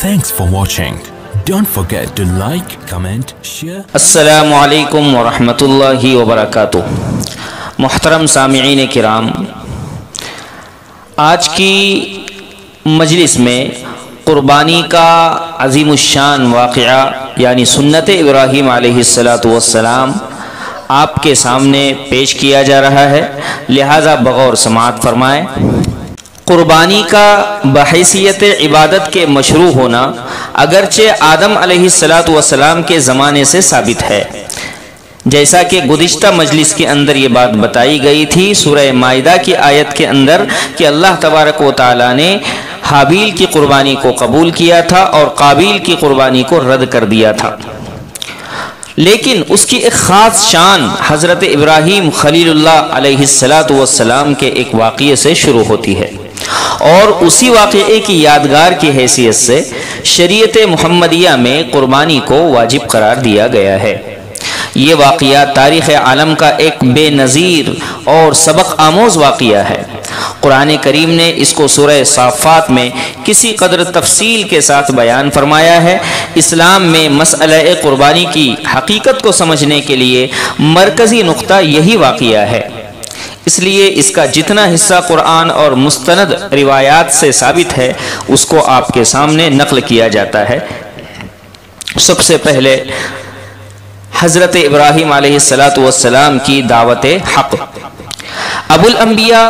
Thanks for watching. Don't forget to like, comment, share. السلام علیکم ورحمۃ اللہ وبرکاتہ۔ محترم سامعین کرام، آج کی مجلس میں قربانی کا عظیم الشان واقعہ یعنی سنت ابراہیم علیہ السلام آپ کے سامنے پیش کیا جا رہا ہے، لہذا بغور سماعت فرمائیں۔ قربانی کا بحیثیت عبادت کے مشروع ہونا اگرچہ آدم علیہ السلام کے زمانے سے ثابت ہے، جیسا کہ گزشتہ مجلس کے اندر یہ بات بتائی گئی تھی سورہ مائدہ کی آیت کے اندر کہ اللہ تبارک و تعالی نے حابیل کی قربانی کو قبول کیا تھا اور قابیل کی قربانی کو رد کر دیا تھا، لیکن اس کی ایک خاص شان حضرت ابراہیم خلیل اللہ علیہ السلام کے ایک واقعے سے شروع ہوتی ہے، اور اسی واقعے کی یادگار کی حیثیت سے شریعت محمدیہ میں قربانی کو واجب قرار دیا گیا ہے۔ یہ واقعہ تاریخ عالم کا ایک بے نظیر اور سبق آموز واقعہ ہے۔ قرآن کریم نے اس کو سورہ صافات میں کسی قدر تفصیل کے ساتھ بیان فرمایا ہے۔ اسلام میں مسئلہ قربانی کی حقیقت کو سمجھنے کے لیے مرکزی نقطہ یہی واقعہ ہے، اس لیے اس کا جتنا حصہ قرآن اور مستند روایات سے ثابت ہے اس کو آپ کے سامنے نقل کیا جاتا ہے۔ سب سے پہلے حضرت ابراہیم علیہ السلام کی دعوت حق۔ ابو الانبیاء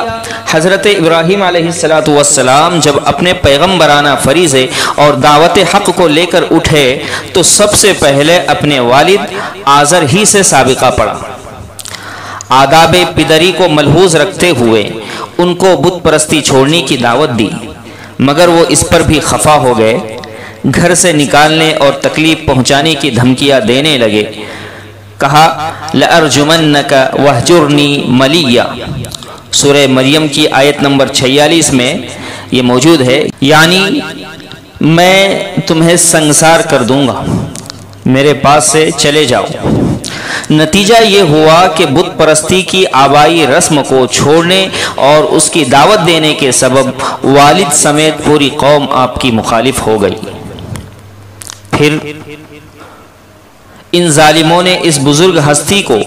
حضرت ابراہیم علیہ السلام جب اپنے پیغمبرانہ فریضے اور دعوت حق کو لے کر اٹھے تو سب سے پہلے اپنے والد آزر ہی سے سابقہ پڑھا۔ آداب پدری کو ملحوظ رکھتے ہوئے ان کو بت پرستی چھوڑنے کی دعوت دی، مگر وہ اس پر بھی خفا ہو گئے، گھر سے نکالنے اور تکلیف پہنچانے کی دھمکیاں دینے لگے۔ کہا لَأَرْجُمَنَّكَ وَاهْجُرْنِي مَلِيًّا، سورہ مریم کی آیت نمبر 46 میں یہ موجود ہے، یعنی میں تمہیں سنگسار کر دوں گا، میرے پاس سے چلے جاؤ۔ نتیجہ یہ ہوا کہ بت پرستی کی آبائی رسم کو چھوڑنے اور اس کی دعوت دینے کے سبب والد سمیت پوری قوم آپ کی مخالف ہو گئی۔ پھر ان ظالموں نے اس بزرگ ہستی کو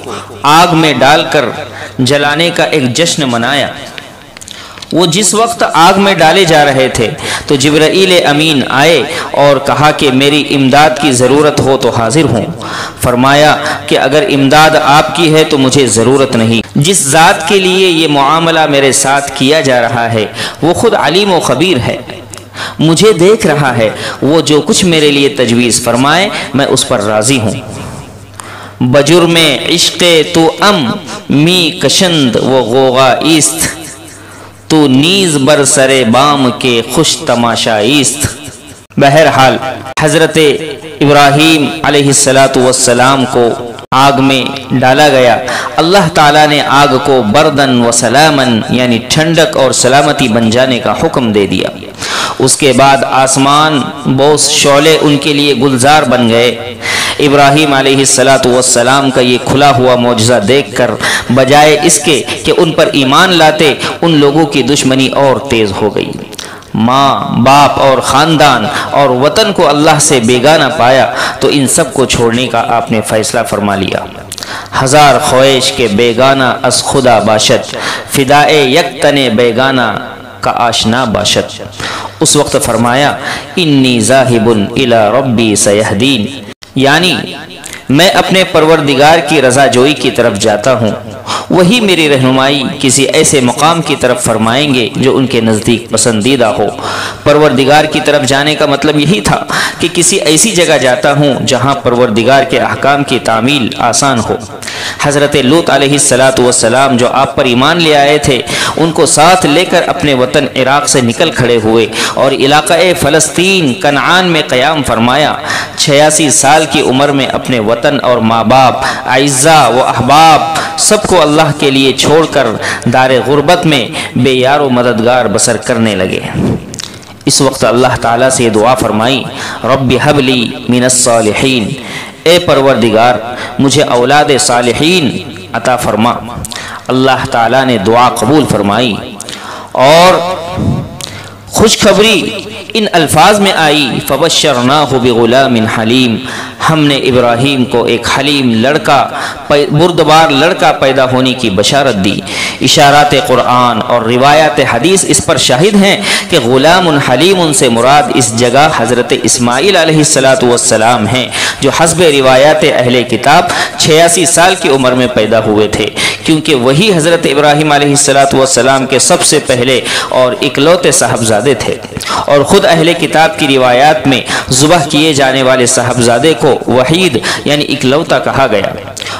آگ میں ڈال کر جلانے کا ایک جشن منایا۔ وہ جس وقت آگ میں ڈالے جا رہے تھے تو جبرائیل امین آئے اور کہا کہ میری امداد کی ضرورت ہو تو حاضر ہوں۔ فرمایا کہ اگر امداد آپ کی ہے تو مجھے ضرورت نہیں، جس ذات کے لیے یہ معاملہ میرے ساتھ کیا جا رہا ہے وہ خود علیم و خبیر ہے، مجھے دیکھ رہا ہے، وہ جو کچھ میرے لیے تجویز فرمائے میں اس پر راضی ہوں۔ بجرم عشق تو می کشند و غوغا ایست، تو نیز بر سر بام کے خوش تماشا ایست۔ بہرحال حضرت ابراہیم علیہ السلام کو آگ میں ڈالا گیا۔ اللہ تعالیٰ نے آگ کو بردن و سلامن یعنی ٹھنڈک اور سلامتی بن جانے کا حکم دے دیا۔ اس کے بعد آسمان بوس شعلے ان کے لیے گلزار بن گئے۔ ابراہیم علیہ السلام کا یہ کھلا ہوا معجزہ دیکھ کر بجائے اس کے کہ ان پر ایمان لاتے، ان لوگوں کی دشمنی اور تیز ہو گئی۔ ماں، باپ اور خاندان اور وطن کو اللہ سے بیگانہ پایا تو ان سب کو چھوڑنے کا آپ نے فیصلہ فرما لیا۔ ہزار خواہش کے بیگانہ از خدا باشد، فدائے یک تن بیگانہ کا آشنا باشد۔ اس وقت فرمایا انی ذاہب الی ربی سیہدین، یعنی میں اپنے پروردگار کی رضا جوئی کی طرف جاتا ہوں، وہی میری رہنمائی کسی ایسے مقام کی طرف فرمائیں گے جو ان کے نزدیک پسندیدہ ہو۔ پروردگار کی طرف جانے کا مطلب یہی تھا کہ کسی ایسی جگہ جاتا ہوں جہاں پروردگار کے احکام کی تعمیل آسان ہو۔ حضرت لوط علیہ السلام جو آپ پر ایمان لے آئے تھے ان کو ساتھ لے کر اپنے وطن عراق سے نکل کھڑے ہوئے اور علاقہ فلسطین کنعان میں قیام فرمایا۔ 86 سال کی عمر میں اپنے وطن اور ماں باپ، اعزاء و احباب سب کو اللہ کے لیے چھوڑ کر دار غربت میں بے یار و مددگار بسر کرنے لگے۔ اس وقت اللہ تعالیٰ سے دعا فرمائی رب ہب لی من الصالحین، اے پروردگار مجھے اولاد صالحین عطا فرما۔ اللہ تعالیٰ نے دعا قبول فرمائی اور خوشخبری ان الفاظ میں آئی فبشرناہ بغلام حلیم، ہم نے ابراہیم کو ایک حلیم لڑکا، بردبار لڑکا پیدا ہونے کی بشارت دی۔ اشارات قرآن اور روایات حدیث اس پر شاہد ہیں کہ غلام حلیم سے مراد اس جگہ حضرت اسماعیل علیہ السلام ہیں، جو حسب روایات اہل کتاب 86 سال کی عمر میں پیدا ہوئے تھے، کیونکہ وہی حضرت ابراہیم علیہ السلام کے سب سے پہلے اور اکلوتے صاحبزادے تھے، اور خود اہل کتاب کی روایات میں ذبح کیے جانے والے صاحبزادے کو وحید یعنی اکلوتا کہا گیا۔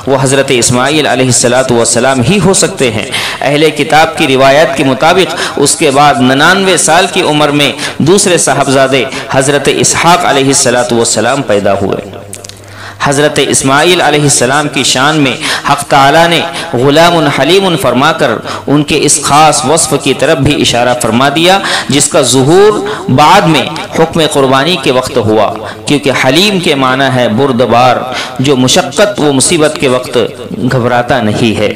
وہ حضرت اسماعیل علیہ السلام ہی ہو سکتے ہیں۔ اہل کتاب کی روایت کے مطابق اس کے بعد 99 سال کی عمر میں دوسرے صاحبزادے حضرت اسحاق علیہ السلام پیدا ہوئے۔ حضرت اسماعیل علیہ السلام کی شان میں حق تعالیٰ نے غلام حلیم فرما کر ان کے اس خاص وصف کی طرف بھی اشارہ فرما دیا، جس کا ظہور بعد میں حکم قربانی کے وقت ہوا، کیونکہ حلیم کے معنی ہے بردبار، جو مشقت و مصیبت کے وقت گھبراتا نہیں ہے۔